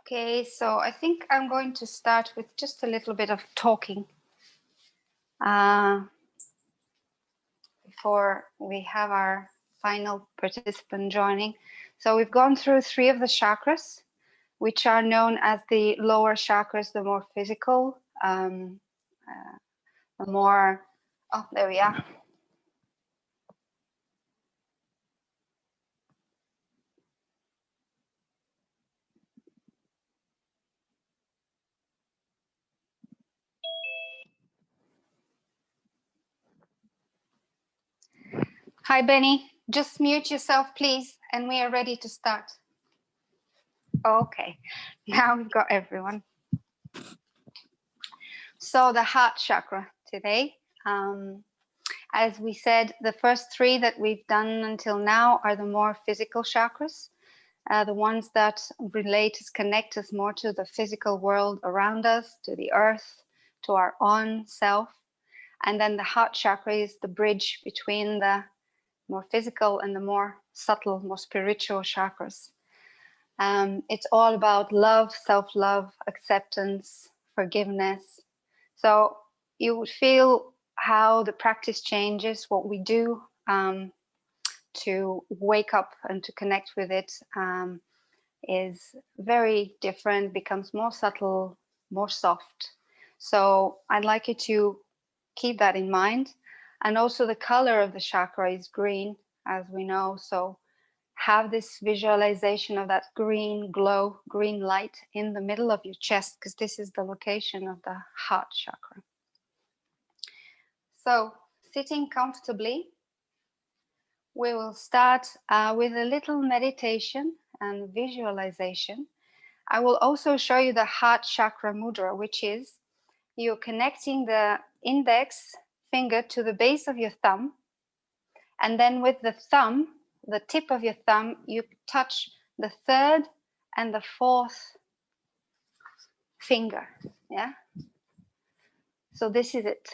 Okay, so I think I'm going to start with just a little bit of talking before we have our final participant joining. So we've gone through 3 of the chakras, which are known as the lower chakras, the more physical, the more, oh, there we are. Hi, Benny. Just mute yourself, please, and we are ready to start. Okay, now we've got everyone. So the heart chakra today. As we said, the first 3 that we've done until now are the more physical chakras, the ones that relate us, connect us more to the physical world around us, to the earth, to our own self. And then the heart chakra is the bridge between the more physical and the more subtle, more spiritual chakras. It's all about love, self-love, acceptance, forgiveness. So you would feel how the practice changes, what we do to wake up and to connect with it is very different, becomes more subtle, more soft. So I'd like you to keep that in mind. And also the color of the chakra is green, as we know. So have this visualization of that green glow, green light in the middle of your chest, because this is the location of the heart chakra. So sitting comfortably, we will start with a little meditation and visualization. I will also show you the heart chakra mudra, which is you're connecting the index finger to the base of your thumb. And then with the thumb, the tip of your thumb, you touch the 3rd and the 4th finger. Yeah. So this is it.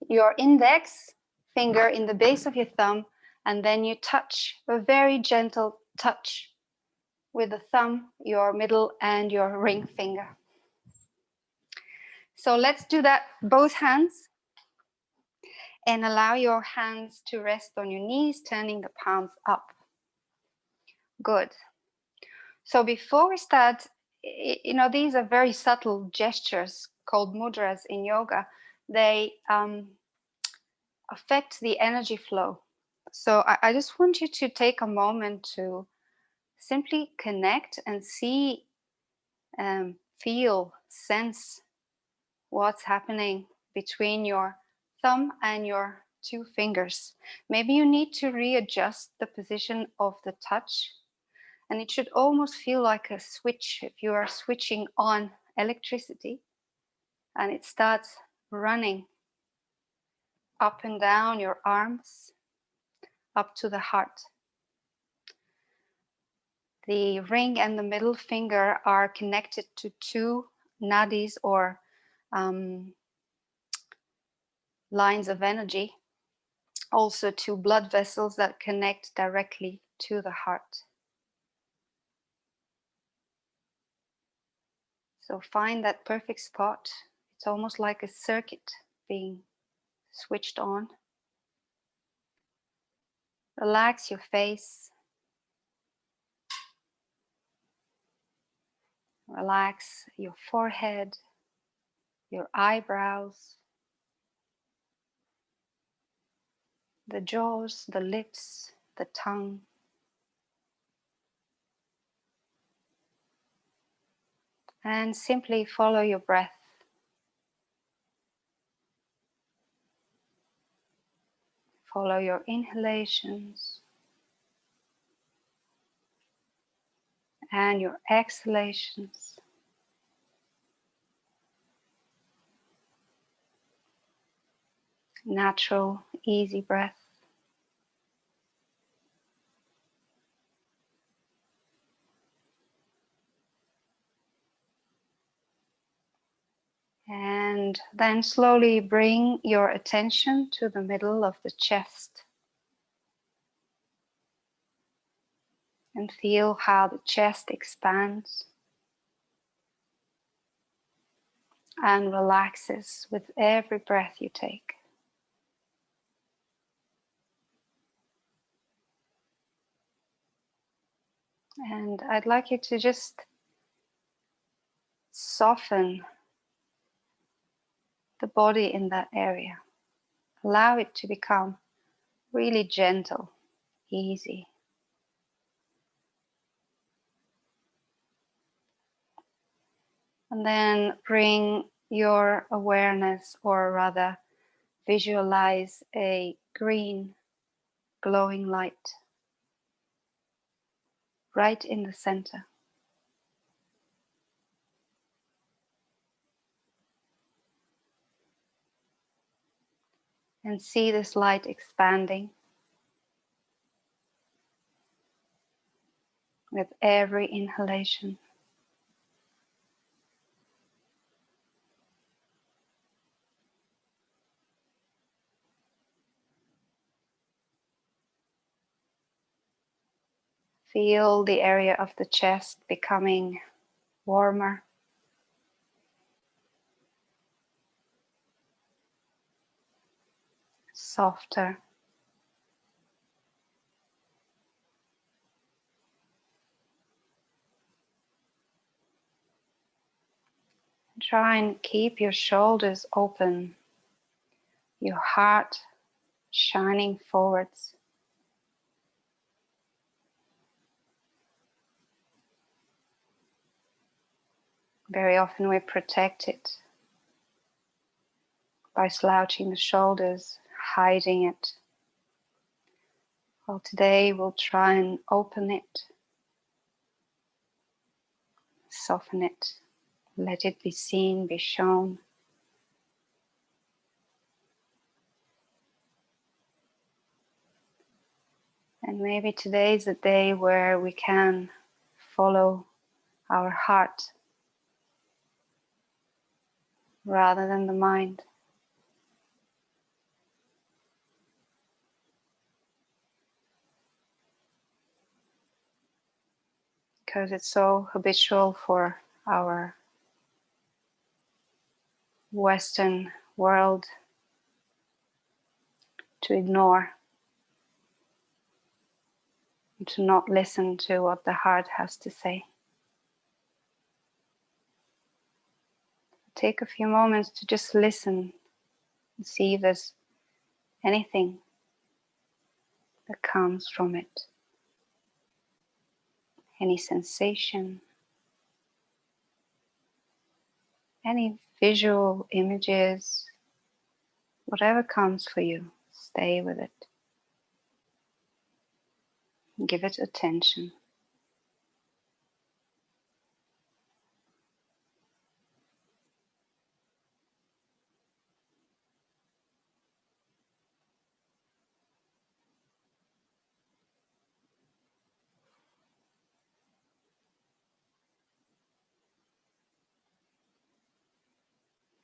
Your index finger in the base of your thumb, and then you touch a very gentle touch with the thumb, your middle, and your ring finger. So let's do that, both hands, and allow your hands to rest on your knees, turning the palms up. Good. So before we start, you know, these are very subtle gestures called mudras in yoga. They affect the energy flow. So I just want you to take a moment to simply connect and see, feel, sense what's happening between your thumb and your 2 fingers. Maybe you need to readjust the position of the touch, and it should almost feel like a switch if you are switching on electricity and it starts running up and down your arms up to the heart. The ring and the middle finger are connected to 2 nadis, or lines of energy, also 2 blood vessels that connect directly to the heart. So find that perfect spot. It's almost like a circuit being switched on. Relax your face. Relax your forehead, your eyebrows, the jaws, the lips, the tongue. And simply follow your breath. Follow your inhalations and your exhalations. Natural, easy breath. And then slowly bring your attention to the middle of the chest. and feel how the chest expands and relaxes with every breath you take. And I'd like you to just soften the body in that area. Allow it to become really gentle, easy. And then bring your awareness, or rather visualize a green glowing light right in the center. And see this light expanding with every inhalation. Feel the area of the chest becoming warmer, softer. Try and keep your shoulders open, your heart shining forwards. Very often we protect it by slouching the shoulders, hiding it. Well, today we'll try and open it, soften it, let it be seen, be shown. And maybe today is a day where we can follow our heart rather than the mind. Because it's so habitual for our Western world to ignore and to not listen to what the heart has to say. Take a few moments to just listen and see if there's anything that comes from it. Any sensation, any visual images, whatever comes for you, stay with it. Give it attention.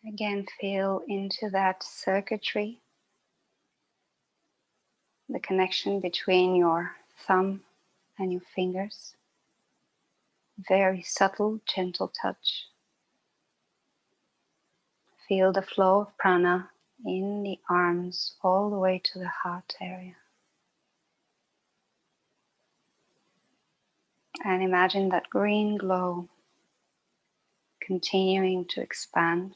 Again, feel into that circuitry, the connection between your thumb and your fingers. Very subtle, gentle touch. Feel the flow of prana in the arms all the way to the heart area. And imagine that green glow continuing to expand.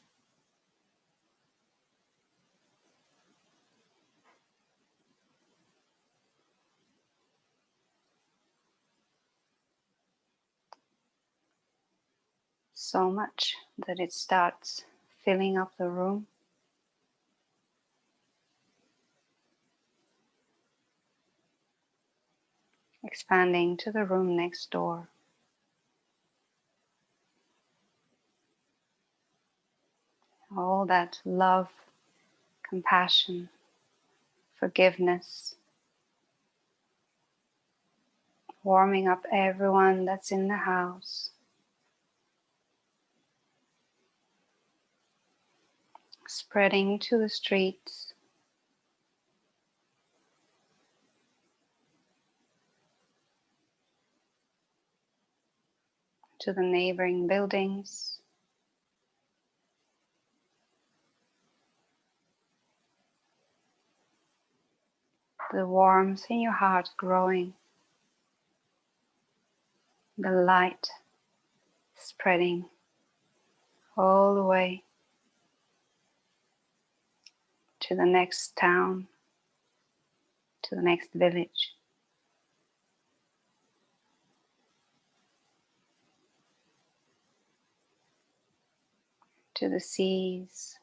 So much that it starts filling up the room. Expanding to the room next door. All that love, compassion, forgiveness, warming up everyone that's in the house. Spreading to the streets. to the neighboring buildings. The warmth in your heart growing. The light spreading all the way to the next town, to the next village. To the seas,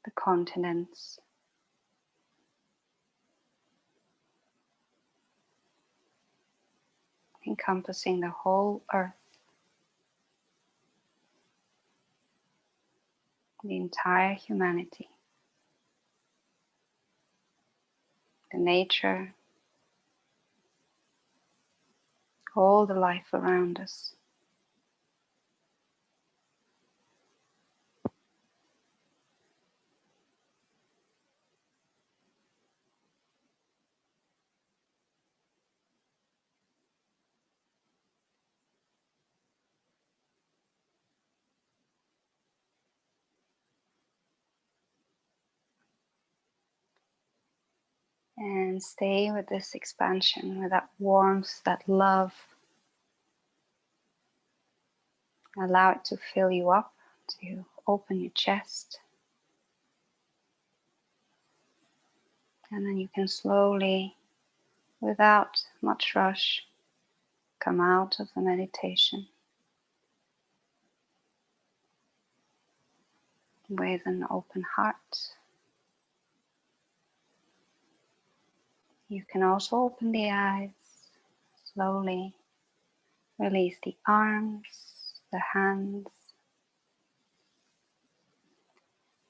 the continents, encompassing the whole earth, the entire humanity, the nature, all the life around us. And stay with this expansion, with that warmth, that love. Allow it to fill you up, to open your chest. And then you can slowly, without much rush, come out of the meditation with an open heart. You can also open the eyes, slowly release the arms, the hands,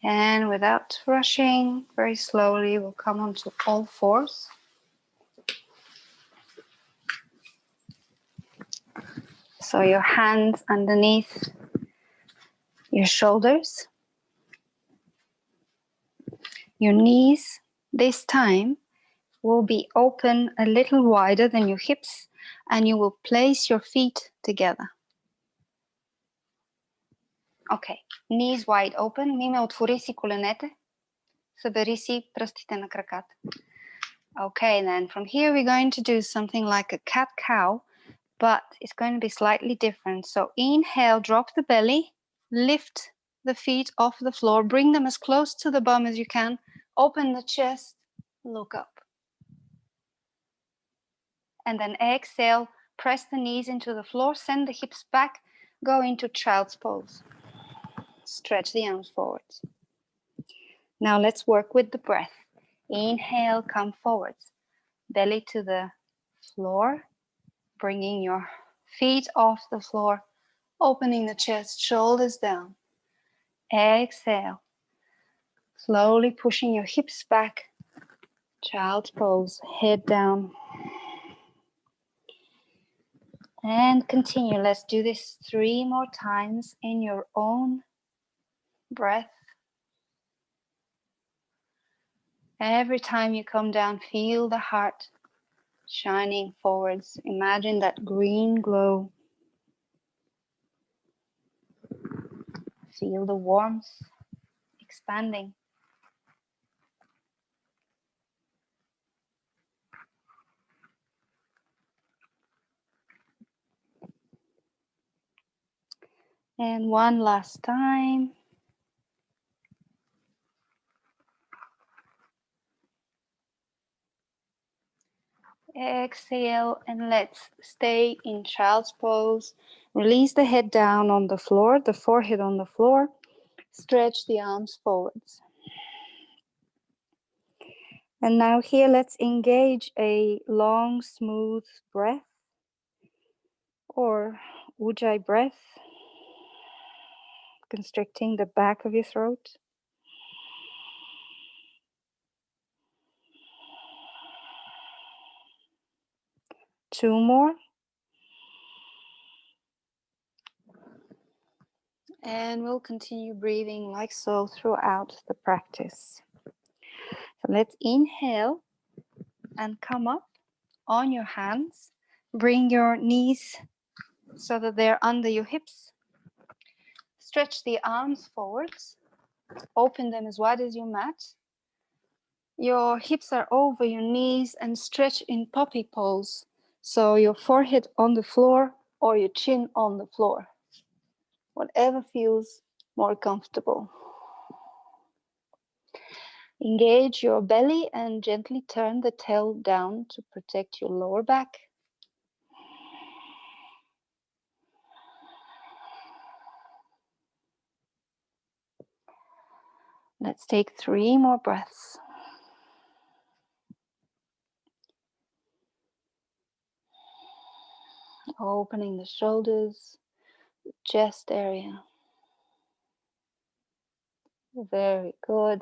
and without rushing, very slowly we'll come onto all fours. So your hands underneath your shoulders, your knees this time will be open a little wider than your hips, and you will place your feet together. Okay, knees wide open. Миме, отвори си коленете. Събери си пръстите на краката. Okay, then from here we're going to do something like a cat-cow, but it's going to be slightly different. So inhale, drop the belly, lift the feet off the floor, bring them as close to the bum as you can, open the chest, look up. And then exhale, press the knees into the floor, send the hips back, go into child's pose. Stretch the arms forwards. Now let's work with the breath. Inhale, come forwards. Belly to the floor, bringing your feet off the floor, opening the chest, shoulders down. Exhale, slowly pushing your hips back. Child's pose, head down. And continue. Let's do this 3 more times in your own breath. Every time you come down, feel the heart shining forwards. Imagine that green glow. Feel the warmth expanding. And one last time. Exhale, and let's stay in child's pose. Release the head down on the floor, the forehead on the floor. Stretch the arms forwards. And now here, let's engage a long, smooth breath, or ujjayi breath, constricting the back of your throat. Two more. And we'll continue breathing like so throughout the practice. So let's inhale and come up. on your hands. Bring your knees so that they're under your hips. Stretch the arms forwards. Open them as wide as your mat. Your hips are over your knees and stretch in puppy pose. So your forehead on the floor or your chin on the floor. Whatever feels more comfortable. Engage your belly and gently turn the tail down to protect your lower back. Let's take 3 more breaths. Opening the shoulders, the chest area. Very good.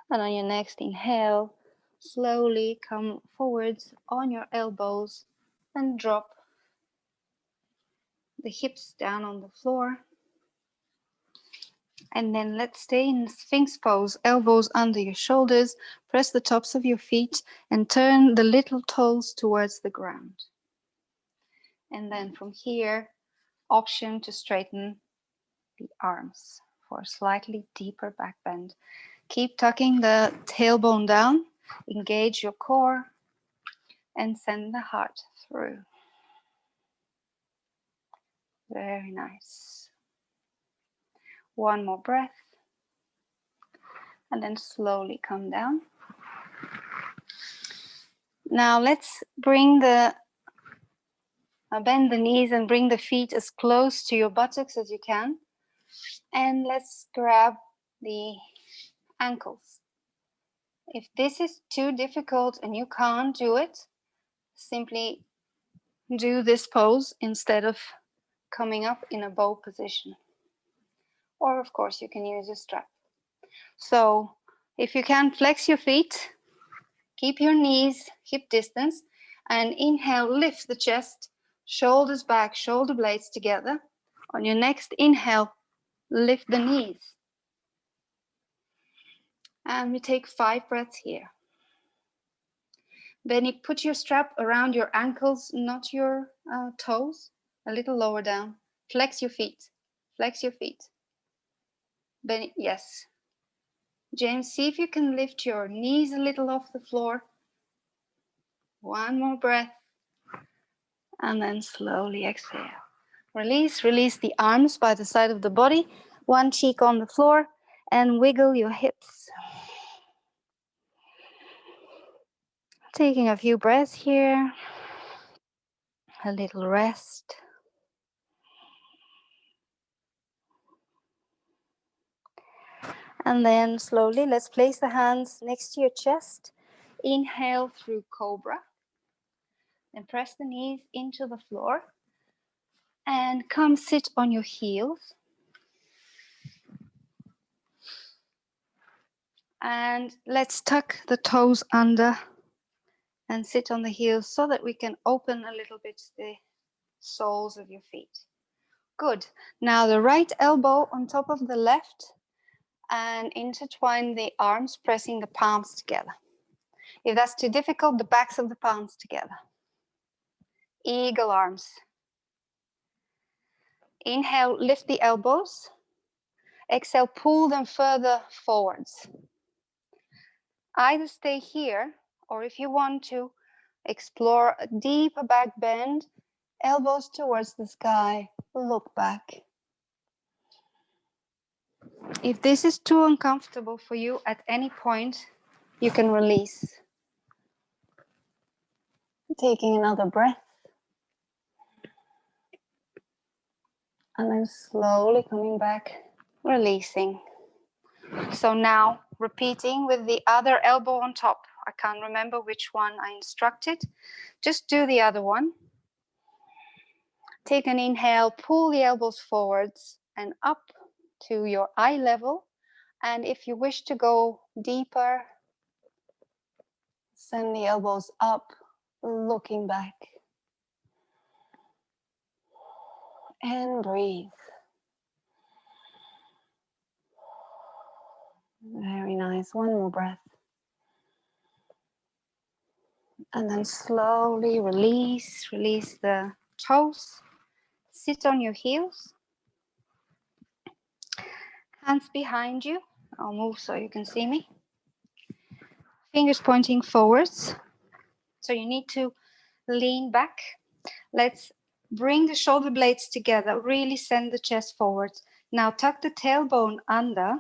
And on your next inhale, slowly come forwards on your elbows and drop the hips down on the floor. And then let's stay in Sphinx pose, elbows under your shoulders, press the tops of your feet and turn the little toes towards the ground. And then from here, option to straighten the arms for a slightly deeper back bend. Keep tucking the tailbone down, engage your core, and send the heart through. Very nice. One more breath, and then slowly come down. Now let's bring bend the knees and bring the feet as close to your buttocks as you can. And let's grab the ankles. If this is too difficult and you can't do it, simply do this pose instead of coming up in a bow position. Or of course you can use a strap. So if you can, flex your feet, keep your knees hip distance, and inhale, lift the chest, shoulders back, shoulder blades together. On your next inhale, lift the knees. And we take 5 breaths here. Then you put your strap around your ankles, not your toes, a little lower down. Flex your feet. Flex your feet. Then, yes. James, see if you can lift your knees a little off the floor. One more breath. And then slowly exhale. Release the arms by the side of the body. One cheek on the floor and wiggle your hips. Taking a few breaths here. A little rest. And then slowly, let's place the hands next to your chest. Inhale through cobra. And press the knees into the floor. And come sit on your heels. And let's tuck the toes under and sit on the heels so that we can open a little bit the soles of your feet. Good. Now the right elbow on top of the left and intertwine the arms, pressing the palms together. If that's too difficult, the backs of the palms together. Eagle arms. Inhale, lift the elbows. Exhale, pull them further forwards. Either stay here, or if you want to, explore a deeper back bend, elbows towards the sky, look back. If this is too uncomfortable for you at any point, you can release. Taking another breath. And then slowly coming back, releasing. So now repeating with the other elbow on top. I can't remember which one I instructed. Just do the other one. Take an inhale, pull the elbows forwards and up to your eye level. And if you wish to go deeper, send the elbows up, looking back. And breathe. Very nice. One more breath. And then slowly release the toes. Sit on your heels. Hands behind you. I'll move so you can see me. Fingers pointing forwards. So you need to lean back. Let's bring the shoulder blades together. Really send the chest forwards. Now tuck the tailbone under.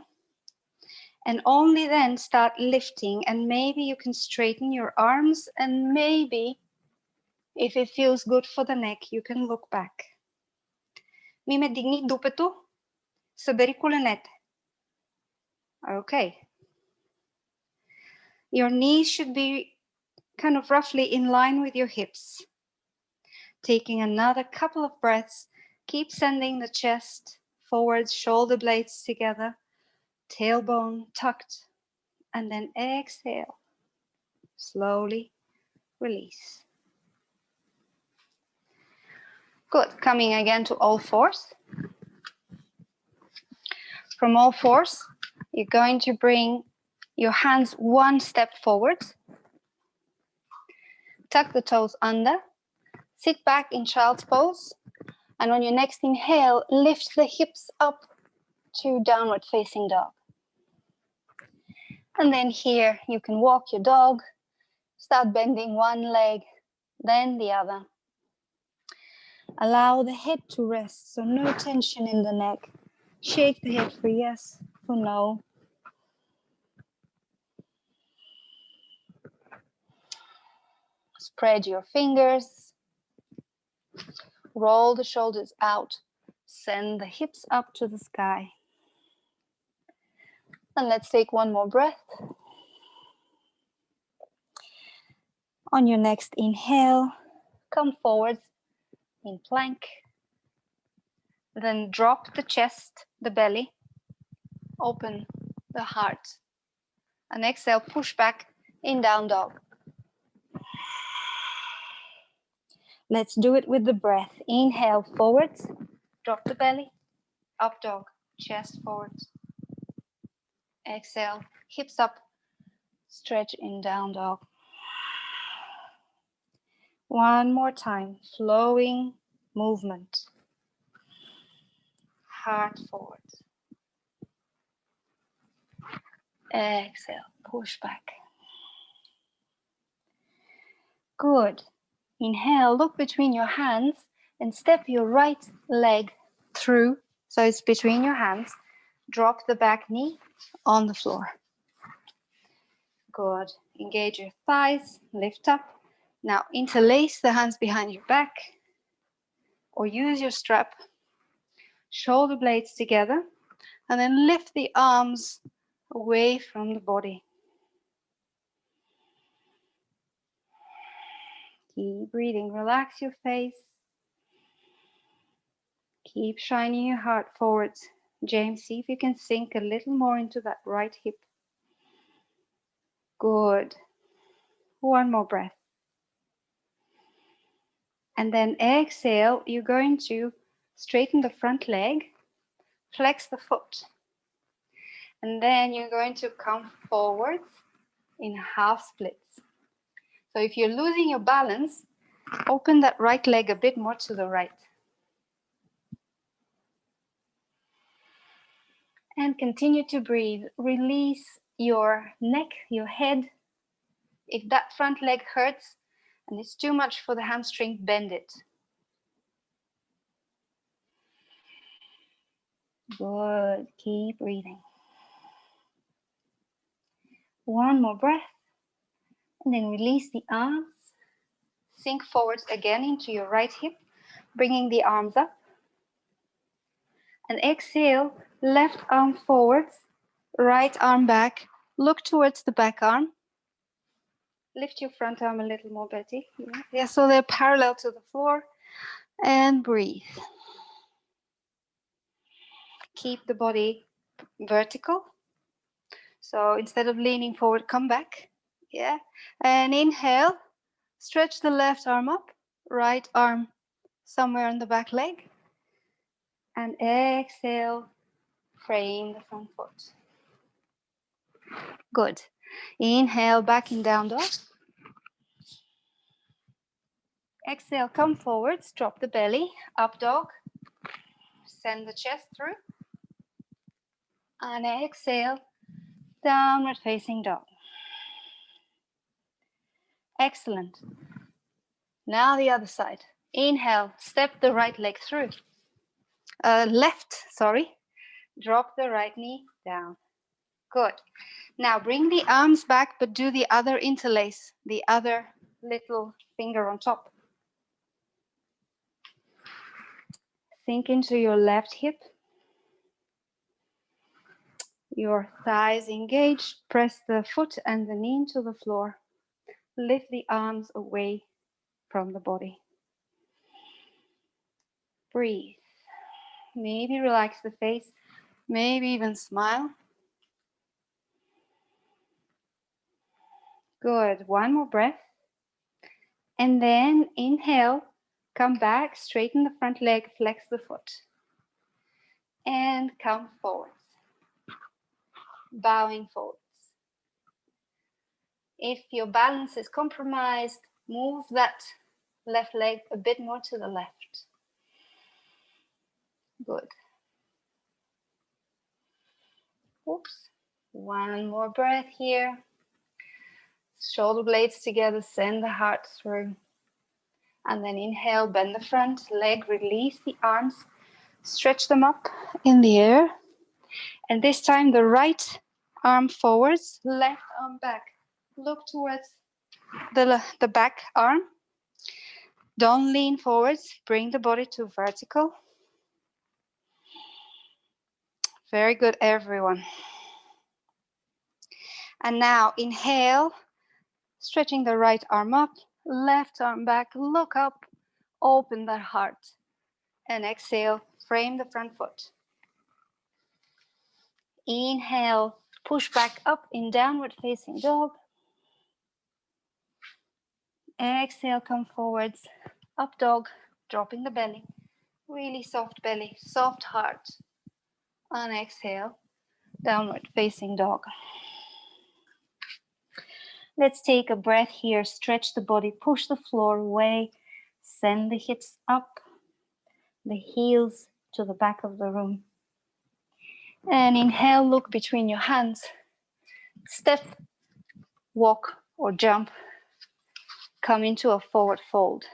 And only then start lifting. And maybe you can straighten your arms. And maybe, if it feels good for the neck, you can look back. Миме, дигни дупето. Събери коленете. Okay. Your knees should be kind of roughly in line with your hips. Taking another couple of breaths. Keep sending the chest forwards, shoulder blades together, tailbone tucked, and then exhale. Slowly release. Good. Coming again to all fours. From all fours, you're going to bring your hands one step forward. Tuck the toes under. Sit back in child's pose. And on your next inhale, lift the hips up to downward facing dog. And then here, you can walk your dog. Start bending one leg, then the other. Allow the head to rest, so no tension in the neck. Shake the head for yes, for no. Spread your fingers. Roll the shoulders out. Send the hips up to the sky. And let's take one more breath. On your next inhale, come forward in plank. Then drop the chest, the belly. Open the heart. And exhale, push back in down dog. Let's do it with the breath. Inhale forwards, drop the belly, up dog, chest forwards. Exhale, hips up, stretch in down dog. One more time, flowing movement. Heart forwards. Exhale, push back. Good. Inhale, look between your hands and step your right leg through. So it's between your hands. Drop the back knee on the floor. Good. Engage your thighs, lift up. Now interlace the hands behind your back or use your strap. Shoulder blades together and then lift the arms away from the body. Keep breathing. Relax your face. Keep shining your heart forwards. James, see if you can sink a little more into that right hip. Good. One more breath. And then exhale, you're going to straighten the front leg, flex the foot. And then you're going to come forward in half splits. So if you're losing your balance, open that right leg a bit more to the right. And continue to breathe. Release your neck, your head. If that front leg hurts and it's too much for the hamstring, bend it. Good. Keep breathing. One more breath. And then release the arms. Sink forwards again into your right hip, bringing the arms up. And exhale, left arm forwards, right arm back. Look towards the back arm. Lift your front arm a little more, Betty. Yeah, so they're parallel to the floor. And breathe. Keep the body vertical. So instead of leaning forward, come back. Yeah. And inhale, stretch the left arm up, right arm somewhere on the back leg. And exhale, frame the front foot. Good. Inhale, back in down dog. Exhale, come forwards, drop the belly, up dog. Send the chest through. And exhale, downward facing dog. Excellent. Now the other side. Inhale, step the right leg through. Left, sorry. Drop the right knee down. Good. Now bring the arms back, but do the other interlace, the other little finger on top. Sink into your left hip. Your thighs engaged. Press the foot and the knee into the floor. Lift the arms away from the body. Breathe. Maybe relax the face. Maybe even smile. Good. One more breath. And then inhale. Come back. Straighten the front leg. Flex the foot. And come forwards. Bowing forwards. If your balance is compromised, move that left leg a bit more to the left. Good. Oops. One more breath here. Shoulder blades together, send the heart through. And then inhale, bend the front leg, release the arms, stretch them up in the air. And this time the right arm forwards, left arm back. Look towards the back arm. Don't lean forwards, bring the body to vertical. Very good, everyone. And now inhale, stretching the right arm up, left arm back, look up, open that heart. And exhale, frame the front foot. Inhale, push back up in downward facing dog. Exhale, come forwards, up dog, dropping the belly. Really soft belly, soft heart. On exhale, downward facing dog. Let's take a breath here, stretch the body, push the floor away, send the hips up, the heels to the back of the room. And inhale, look between your hands. Step, walk or jump. Come into a forward fold.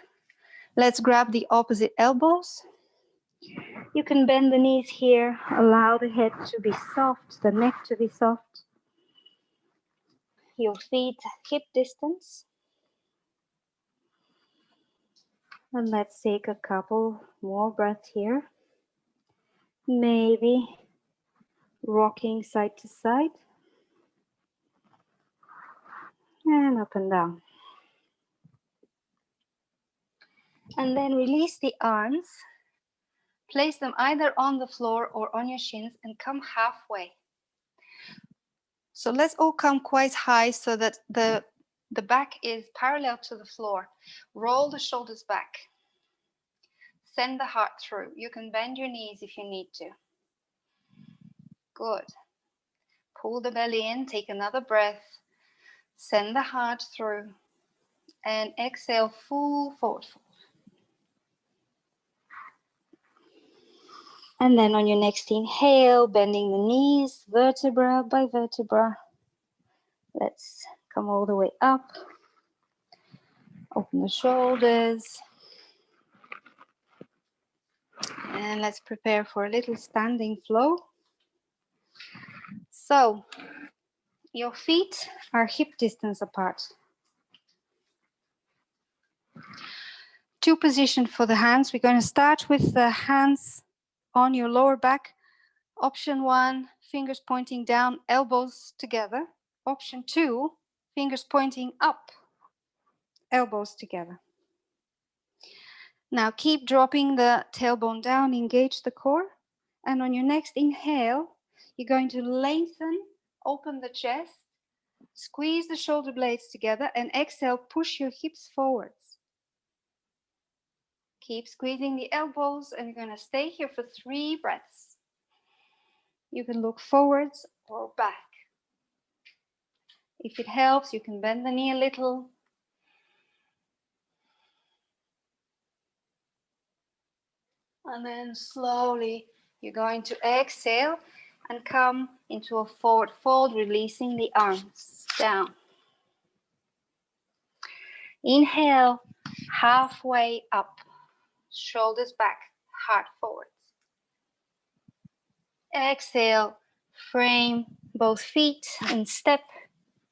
Let's grab the opposite elbows. You can bend the knees here. Allow the head to be soft, the neck to be soft. Your feet hip distance. And let's take a couple more breaths here. Maybe rocking side to side. And up and down. And then release the arms. Place them either on the floor or on your shins and come halfway. So let's all come quite high so that the back is parallel to the floor. Roll the shoulders back. Send the heart through. You can bend your knees if you need to. Good. Pull the belly in, take another breath. Send the heart through. And exhale, full forward fold. And then on your next inhale, bending the knees, vertebra by vertebra. Let's come all the way up. Open the shoulders. And let's prepare for a little standing flow. So, your feet are hip distance apart. Two positions for the hands. We're going to start with the hands on your lower back. Option 1, fingers pointing down, elbows together. Option 2, fingers pointing up, elbows together. Now keep dropping the tailbone down, engage the core. And on your next inhale, you're going to lengthen, open the chest, squeeze the shoulder blades together, and exhale, push your hips forwards. Keep squeezing the elbows, and you're going to stay here for 3 breaths. You can look forwards or back. If it helps, you can bend the knee a little. And then slowly you're going to exhale and come into a forward fold, releasing the arms down. Inhale, halfway up, shoulders back, heart forwards. Exhale, frame both feet and step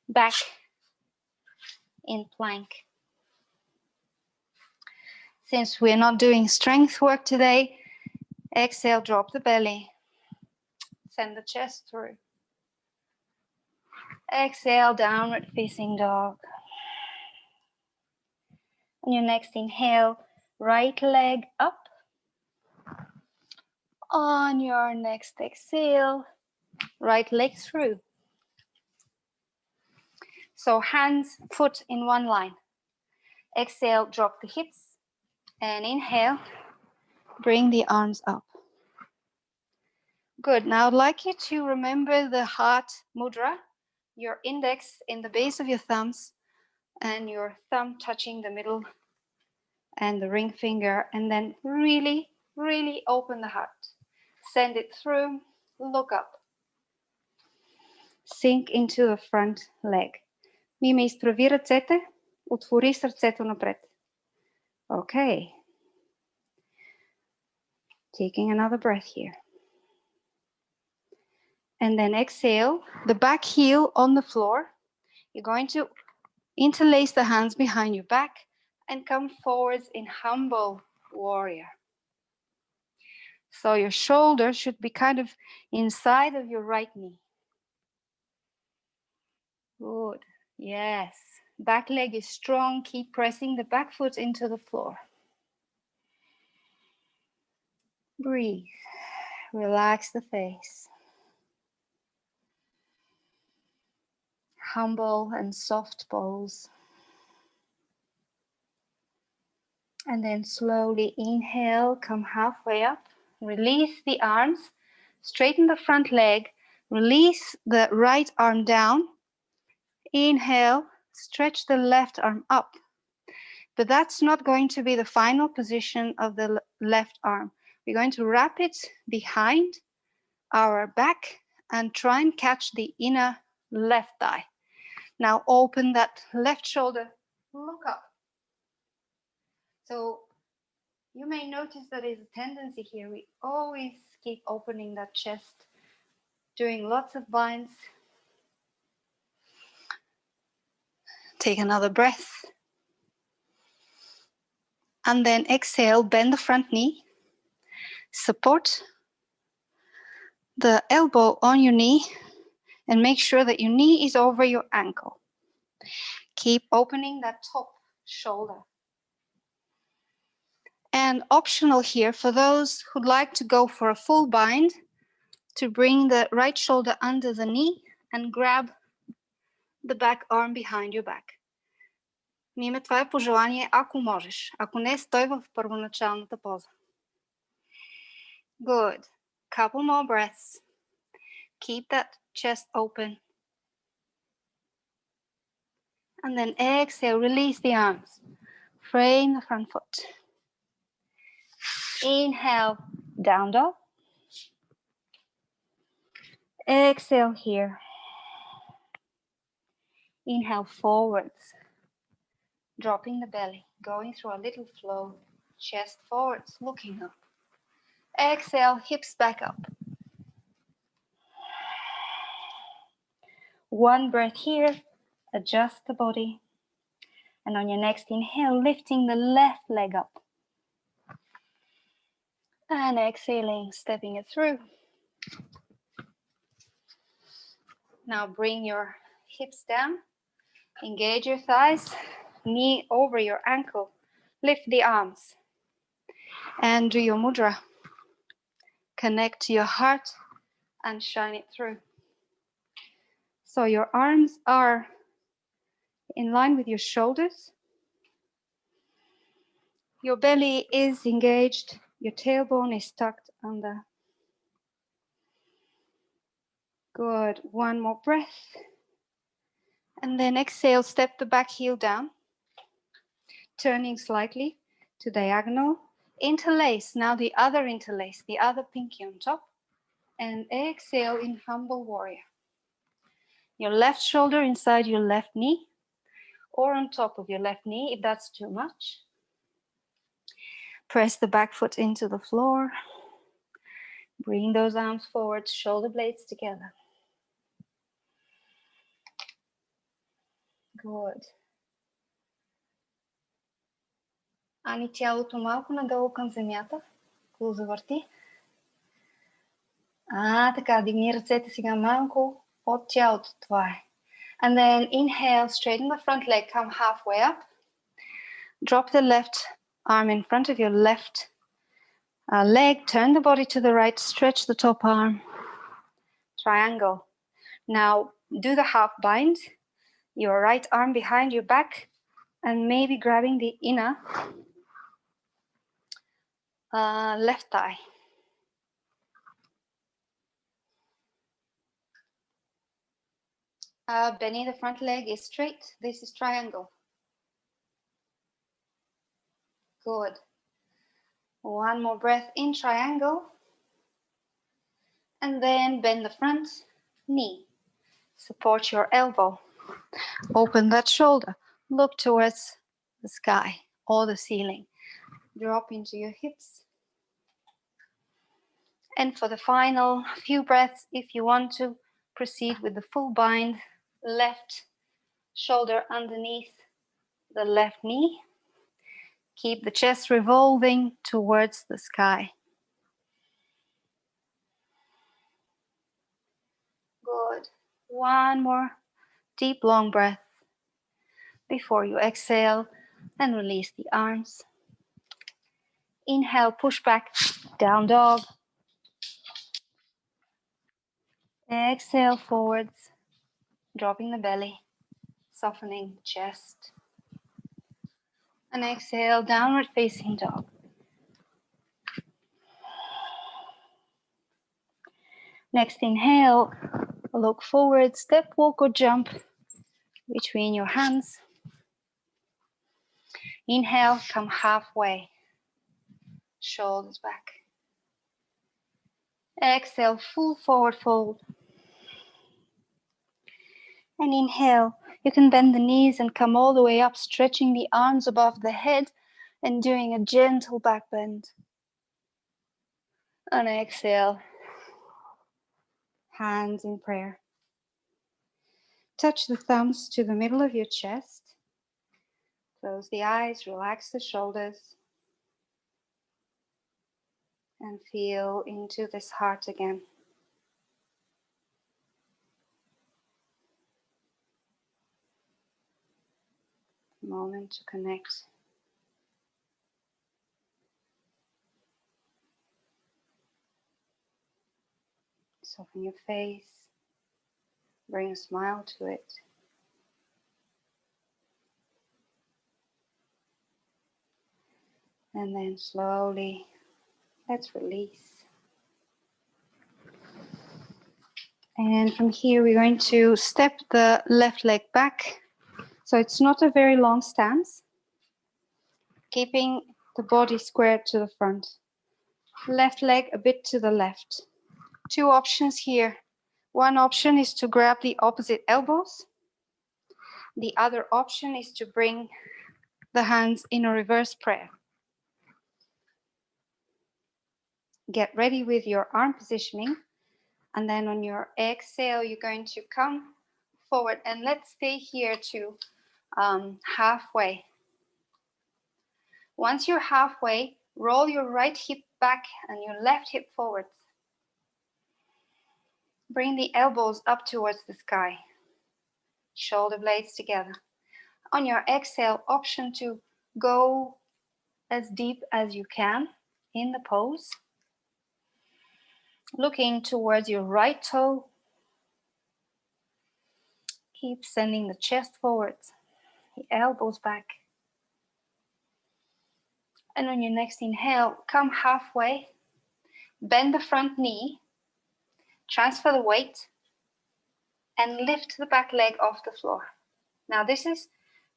back in plank. Since we're not doing strength work today, exhale, drop the belly, send the chest through. Exhale, downward facing dog. On your next inhale, right leg up. On your next exhale, right leg through. So hands, foot in one line. Exhale, drop the hips. And inhale, bring the arms up. Good. Now I'd like you to remember the heart mudra, your index in the base of your thumbs and your thumb touching the middle and the ring finger, and then really, really open the heart. Send it through, look up. Sink into the front leg. Миме изправи ръцете, отвори сърцето напред. Okay. Taking another breath here. And then exhale, the back heel on the floor. You're going to interlace the hands behind your back and come forwards in humble warrior. So your shoulder should be kind of inside of your right knee. Good. Yes. Back leg is strong. Keep pressing the back foot into the floor. Breathe. Relax the face. Humble and soft pose. And then slowly inhale, come halfway up. Release the arms. Straighten the front leg. Release the right arm down. Inhale, stretch the left arm up. But that's not going to be the final position of the left arm. We're going to wrap it behind our back and try and catch the inner left thigh. Now open that left shoulder, look up. So you may notice that there's a tendency here. We always keep opening that chest, doing lots of binds. Take another breath. And then exhale, bend the front knee. Support the elbow on your knee and make sure that your knee is over your ankle. Keep opening that top shoulder. And optional here for those who'd like to go for a full bind, to bring the right shoulder under the knee and grab the back arm behind your back. Миме, това е пожелание, ако можеш. Ако не, стой в първоначалната поза. Good. Couple more breaths. Keep that chest open. And then exhale, release the arms. Frame the front foot. Inhale, down dog. Exhale here. Inhale forwards. Dropping the belly, going through a little flow. Chest forwards, looking up. Exhale, hips back up. One breath here. Adjust the body. And on your next inhale, lifting the left leg up. And exhaling, stepping it through. Now bring your hips down. Engage your thighs. Knee over your ankle. Lift the arms. And do your mudra. Connect to your heart and shine it through. So your arms are in line with your shoulders. Your belly is engaged. Your tailbone is tucked under. Good. One more breath. And then exhale, step the back heel down. Turning slightly to diagonal. Interlace, now the other interlace, the other pinky on top, and exhale in humble warrior. Your left shoulder inside your left knee, or on top of your left knee if that's too much. Press the back foot into the floor. Bring those arms forward, shoulder blades together. Good. Ани тялото малко надолу към земята. Го завърти. Така, дигни ръцете сега малко от тялото. Това е. And then inhale, straighten the front leg, come halfway up. Drop the left arm in front of your left leg. Turn the body to the right, stretch the top arm. Triangle. Now do the half bind. Your right arm behind your back and maybe grabbing the inner left thigh. Benny, the front leg is straight. This is triangle. Good. One more breath in triangle. And then bend the front knee. Support your elbow. Open that shoulder. Look towards the sky or the ceiling. Drop into your hips. And for the final few breaths, if you want to proceed with the full bind, left shoulder underneath the left knee. Keep the chest revolving towards the sky. Good. One more deep, long breath before you exhale and release the arms. Inhale, push back, down dog. Exhale forwards, dropping the belly, softening chest. And exhale, downward facing dog. Next inhale, look forward, step, walk or jump between your hands. Inhale, come halfway, shoulders back. Exhale, full forward fold. And inhale, you can bend the knees and come all the way up, stretching the arms above the head and doing a gentle back bend. And exhale, hands in prayer. Touch the thumbs to the middle of your chest. Close the eyes, relax the shoulders. And feel into this heart again. Moment to connect. Soften your face. Bring a smile to it. And then slowly, let's release. And from here, we're going to step the left leg back. So it's not a very long stance. Keeping the body squared to the front. Left leg a bit to the left. Two options here. One option is to grab the opposite elbows. The other option is to bring the hands in a reverse prayer. Get ready with your arm positioning. And then on your exhale, you're going to come forward. And let's stay here to halfway. Once you're halfway, roll your right hip back and your left hip forwards. Bring the elbows up towards the sky. Shoulder blades together. On your exhale, option to go as deep as you can in the pose. Looking towards your right toe. Keep sending the chest forwards, the elbows back. And on your next inhale, come halfway, bend the front knee, transfer the weight, and lift the back leg off the floor. Now this is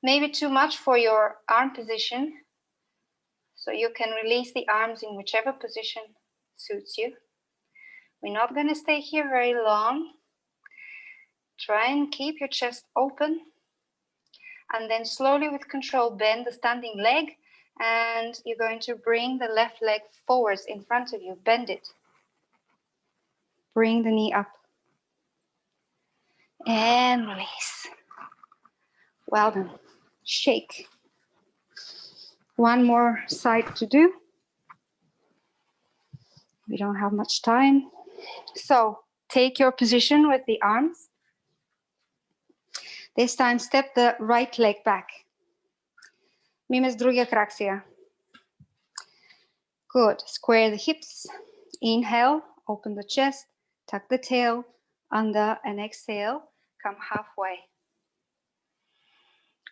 maybe too much for your arm position, So you can release the arms in whichever position suits you. We're not going to stay here very long. Try and keep your chest open. And then slowly with control, bend the standing leg. And you're going to bring the left leg forwards in front of you. Bend it. Bring the knee up. And release. Well done. Shake. One more side to do. We don't have much time. So take your position with the arms. This time step the right leg back. Миме с другия крак сега. Good. Square the hips. Inhale, open the chest, tuck the tail under, and exhale. Come halfway.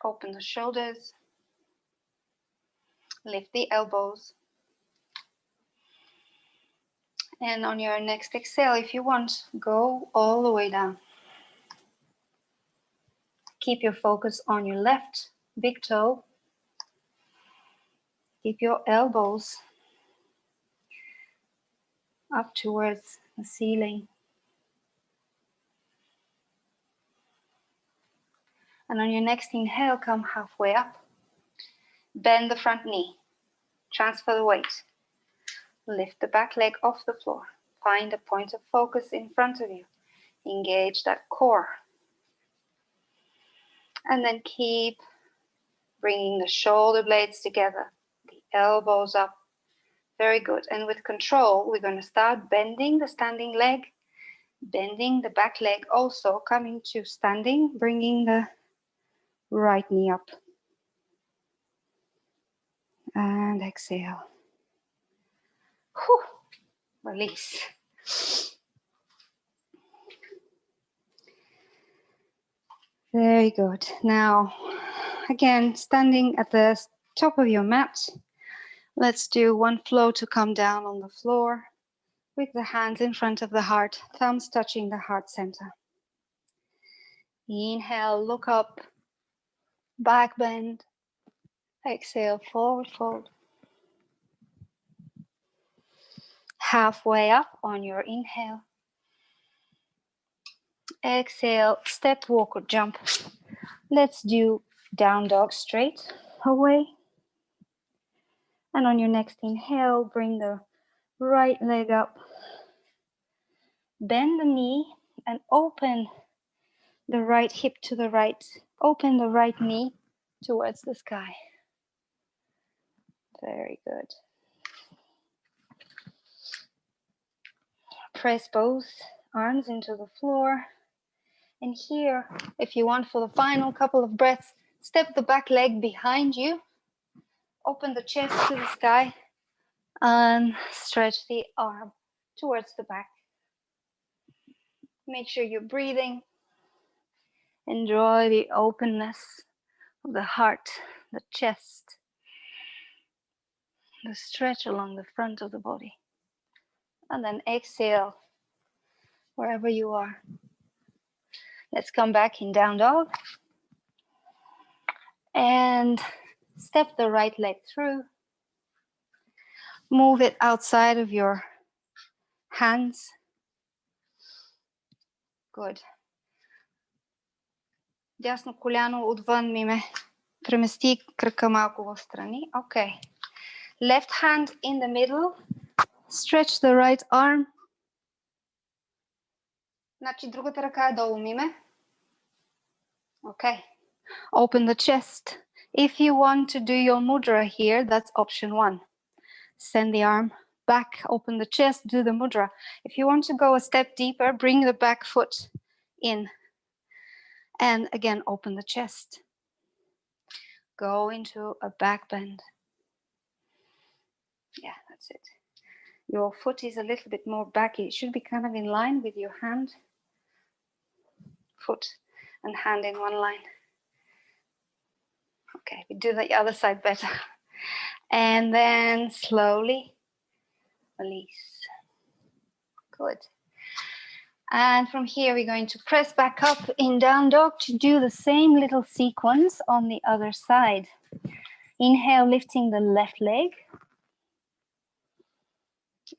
Open the shoulders. Lift the elbows. And on your next exhale, if you want, go all the way down. Keep your focus on your left big toe. Keep your elbows up towards the ceiling. And on your next inhale, come halfway up. Bend the front knee. Transfer the weight. Lift the back leg off the floor. Find a point of focus in front of you. Engage that core. And then keep bringing the shoulder blades together. The elbows up. Very good. And with control, we're going to start bending the standing leg. Bending the back leg also. Coming to standing. Bringing the right knee up. And exhale. Whew. Release. Very good. Now, again, standing at the top of your mat, let's do one flow to come down on the floor with the hands in front of the heart, thumbs touching the heart center. Inhale, look up, back bend. Exhale, forward fold. Halfway up on your inhale. Exhale, step, walk, or jump. Let's do down dog straight away. And on your next inhale, bring the right leg up. Bend the knee and open the right hip to the right. Open the right knee towards the sky. Very good. Press both arms into the floor. And here, if you want, for the final couple of breaths, step the back leg behind you. Open the chest to the sky and stretch the arm towards the back. Make sure you're breathing. Enjoy the openness of the heart, the chest, the stretch along the front of the body. And then exhale wherever you are. Let's come back in down dog. And step the right leg through. Move it outside of your hands. Good. Дясно коляно отвън ми ме премести кръка малко в страни. Okay. Left hand in the middle. Stretch the right arm. Значи другата ръка е долу ми ме. Okay. Open the chest. If you want to do your mudra here, that's option 1. Send the arm back, open the chest, do the mudra. If you want to go a step deeper, bring the back foot in. And again, open the chest. Go into a back bend. Yeah, that's it. Your foot is a little bit more backy. It should be kind of in line with your hand. Foot and hand in one line. Okay, we do the other side better. And then slowly release. Good. And from here, we're going to press back up in down dog to do the same little sequence on the other side. Inhale, lifting the left leg.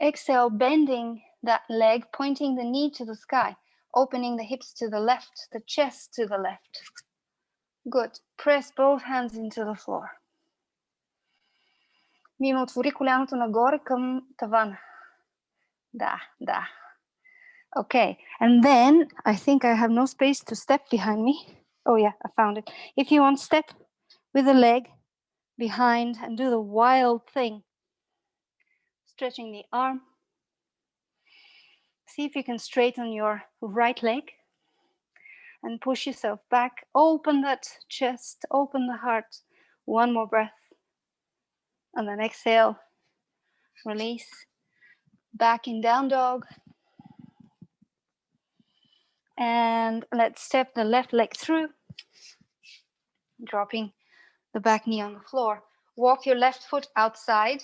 Exhale, bending that leg, pointing the knee to the sky, opening the hips to the left, the chest to the left. Good. Press both hands into the floor. Мимо отвори коляното нагоре към тавана. Да. Okay, and then I think I have no space to step behind me. Oh yeah, I found it. If you want, step with the leg behind and do the wild thing. Stretching the arm. See if you can straighten your right leg and push yourself back. Open that chest, open the heart. One more breath. And then exhale, release. Back in down dog. And let's step the left leg through, dropping the back knee on the floor. Walk your left foot outside.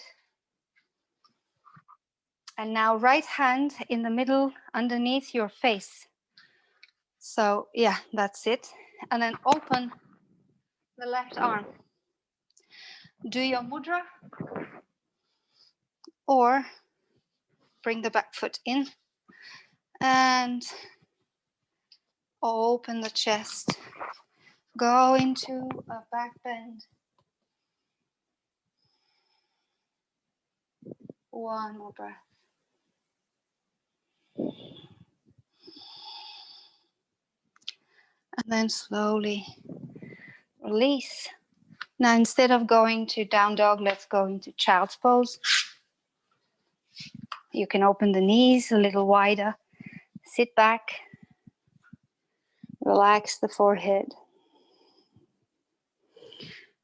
And now right hand in the middle underneath your face. So yeah, that's it. And then open the left arm. Do your mudra or bring the back foot in and open the chest. Go into a back bend. One more breath. And then slowly release. Now, instead of going to down dog, let's go into child's pose. You can open the knees a little wider. Sit back. Relax the forehead.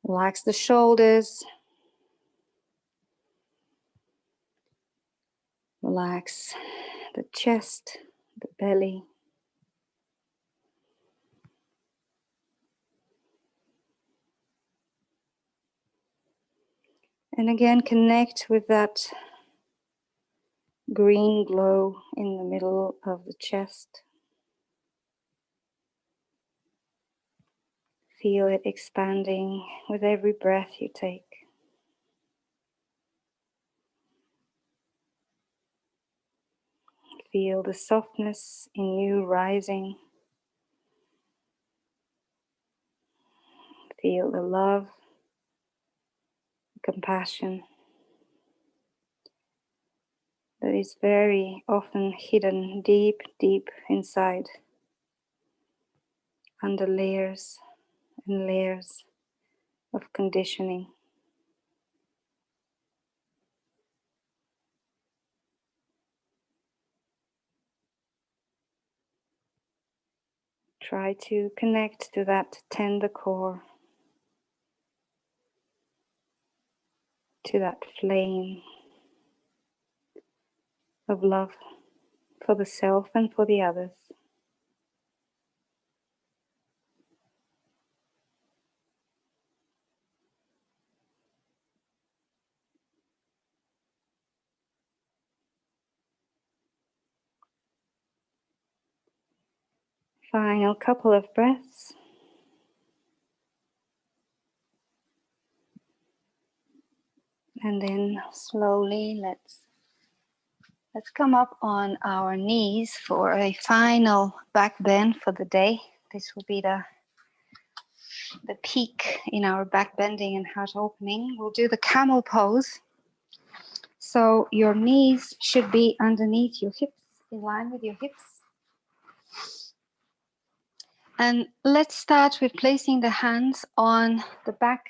Relax the shoulders. Relax the chest, the belly. And again, connect with that green glow in the middle of the chest. Feel it expanding with every breath you take. Feel the softness in you rising. Feel the love, compassion that is very often hidden deep, deep inside, under layers and layers of conditioning. Try to connect to that tender core, to that flame of love for the self and for the others. Final couple of breaths. And then slowly let's come up on our knees for a final back bend for the day. This will be the peak in our back bending and heart opening. We'll do the camel pose. So your knees should be underneath your hips, in line with your hips. And let's start with placing the hands on the back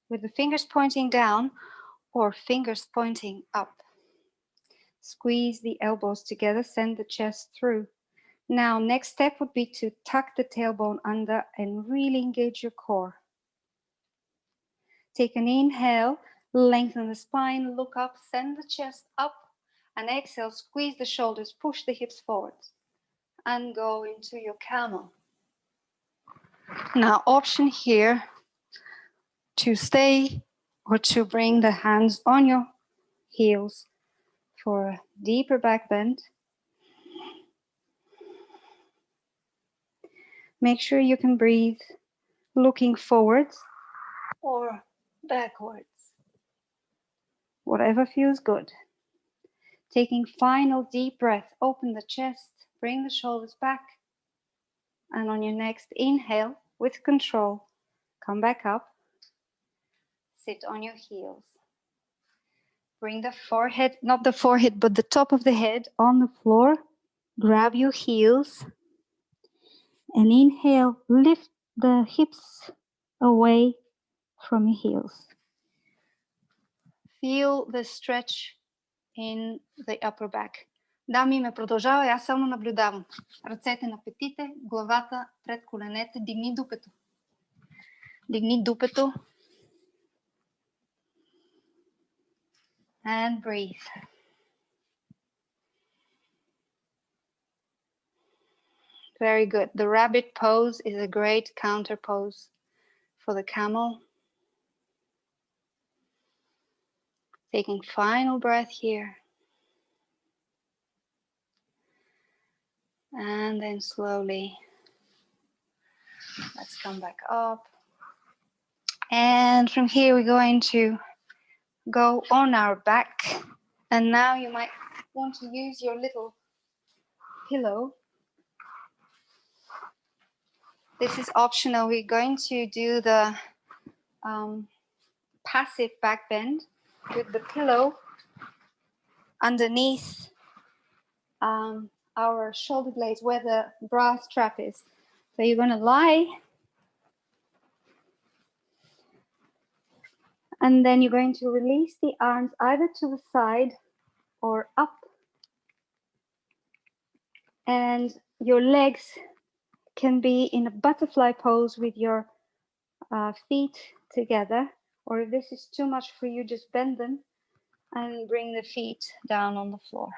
with the fingers pointing down or fingers pointing up. Squeeze the elbows together, send the chest through. Now, next step would be to tuck the tailbone under and really engage your core. Take an inhale, lengthen the spine, look up, send the chest up, and exhale, squeeze the shoulders, push the hips forward, and go into your camel. Now, option here to stay or to bring the hands on your heels for a deeper back bend. Make sure you can breathe looking forwards or backwards. Whatever feels good. Taking final deep breath, open the chest, bring the shoulders back. And on your next inhale, with control, come back up. Sit on your heels. Bring the forehead, not the forehead, but the top of the head on the floor. Grab your heels. And inhale, lift the hips away from your heels. Feel the stretch in the upper back. Дами ме продължава и аз само наблюдавам. Ръцете на петите, главата пред коленете, дигни дупето. Дигни дупето. And breathe. Very good. The rabbit pose is a great counter pose for the camel. Taking final breath here. And then slowly, let's come back up. And from here, we're going to go on our back. And now you might want to use your little pillow. This is optional. We're going to do the passive back bend with the pillow underneath our shoulder blades where the bra strap is. So you're going to lie, and then you're going to release the arms either to the side or up, and your legs can be in a butterfly pose with your feet together, or if this is too much for you, just bend them and bring the feet down on the floor.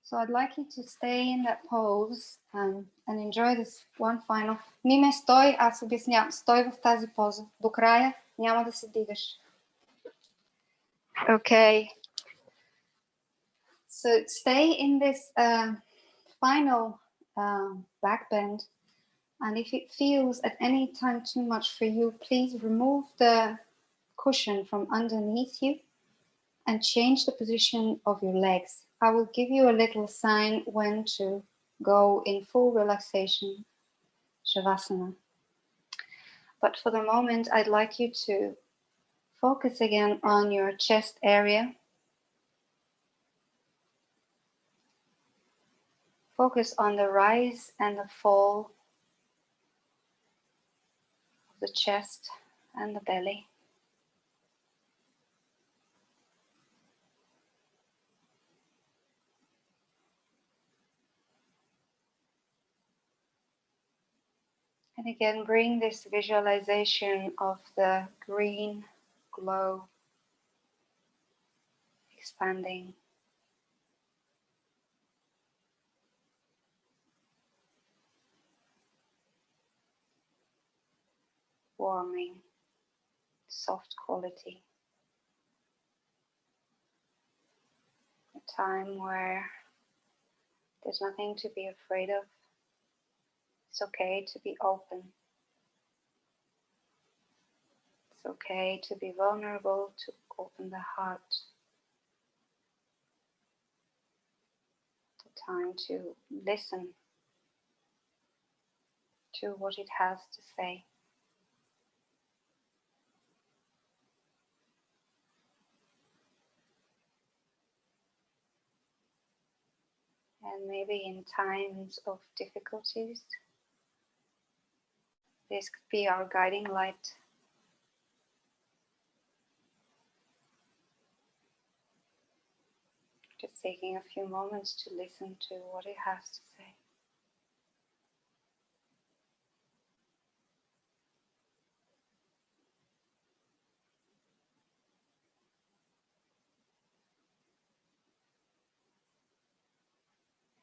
So I'd like you to stay in that pose and enjoy this one final. Миме, стой, аз обяснявам. Стой в тази поза. До края няма да се дигаш. Okay. So stay in this final back bend. And if it feels at any time too much for you, please remove the cushion from underneath you and change the position of your legs. I will give you a little sign when to go in full relaxation, Shavasana. But for the moment, I'd like you to focus again on your chest area. Focus on the rise and the fall of the chest and the belly. And again, bring this visualization of the green glow expanding, warming, soft quality. A time where there's nothing to be afraid of. It's okay to be open. It's okay to be vulnerable, to open the heart. A time to listen to what it has to say. And maybe in times of difficulties, this could be our guiding light. Just taking a few moments to listen to what it has to say.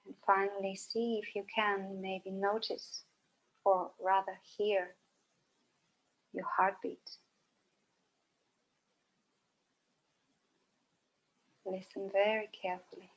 And finally, see if you can maybe notice, or rather hear, your heartbeat. Listen very carefully.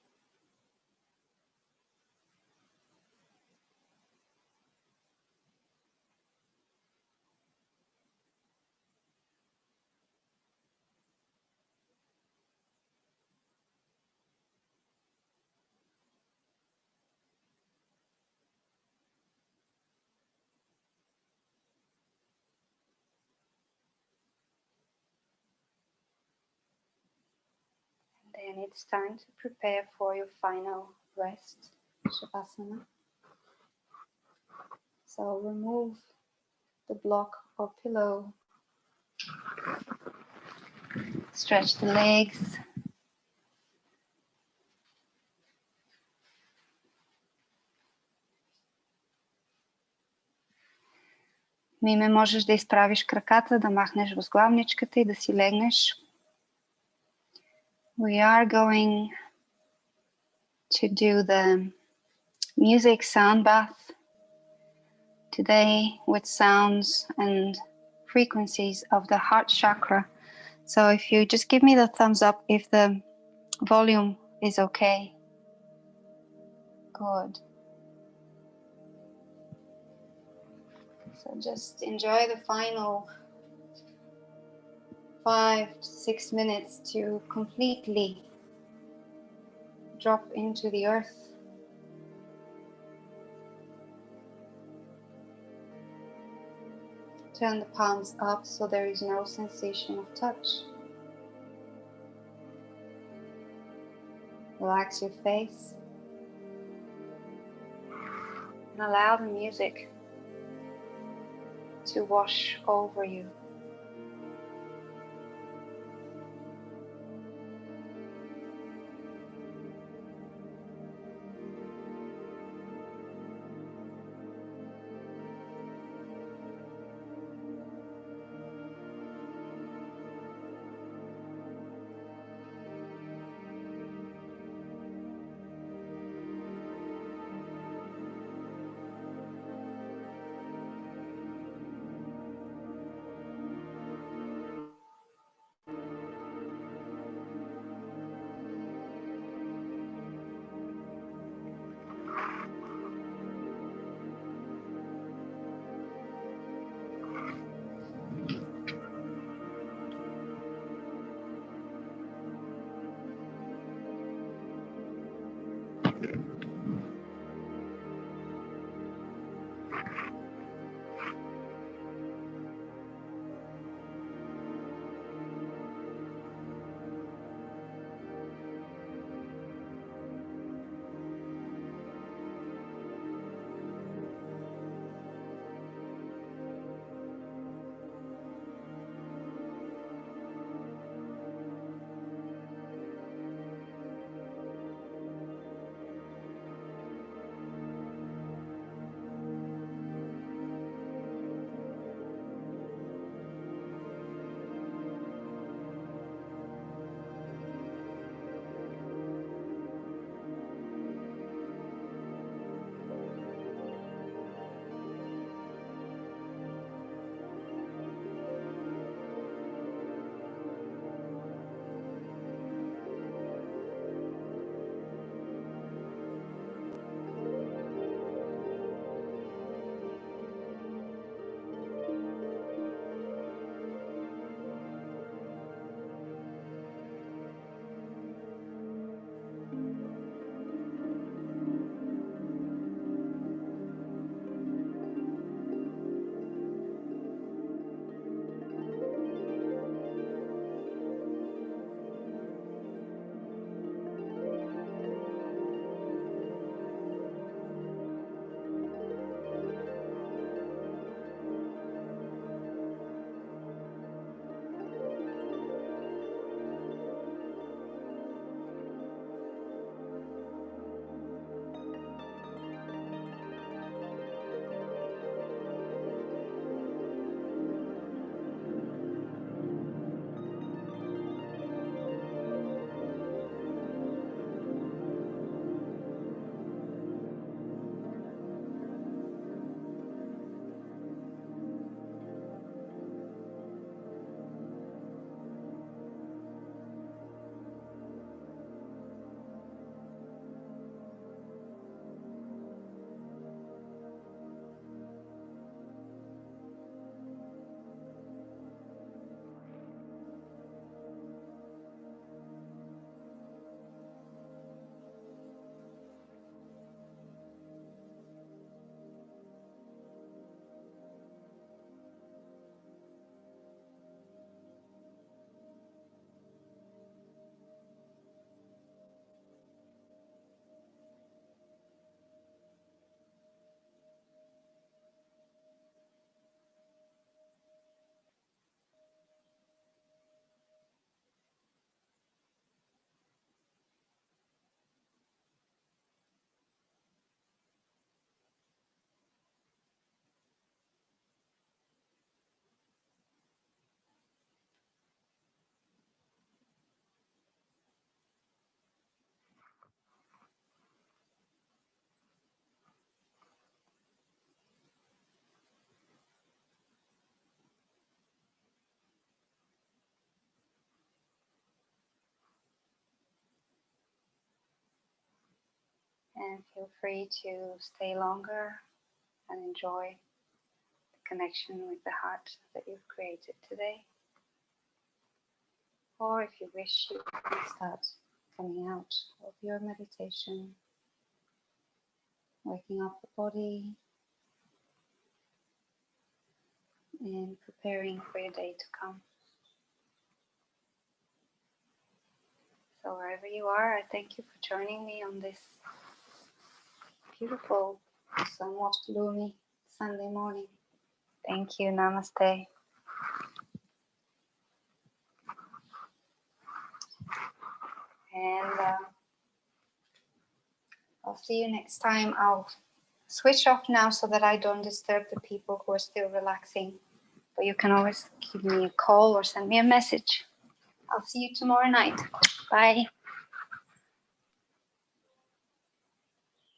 and it's time to prepare for your final rest, Shavasana. So remove the block or pillow, stretch the legs, Миме, можеш да изправиш краката, да махнеш възглавничката и да си легнеш. We are going to do the music sound bath today with sounds and frequencies of the heart chakra. So if you just give me the thumbs up if the volume is okay. Good. So just enjoy the final 5 to 6 minutes to completely drop into the earth. Turn the palms up so there is no sensation of touch. Relax your face and allow the music to wash over you. And feel free to stay longer and enjoy the connection with the heart that you've created today. Or if you wish, you can start coming out of your meditation, waking up the body, and preparing for your day to come. So wherever you are, I thank you for joining me on this beautiful, somewhat gloomy Sunday morning. Thank you. Namaste. And I'll see you next time. I'll switch off now so that I don't disturb the people who are still relaxing. But you can always give me a call or send me a message. I'll see you tomorrow night. Bye.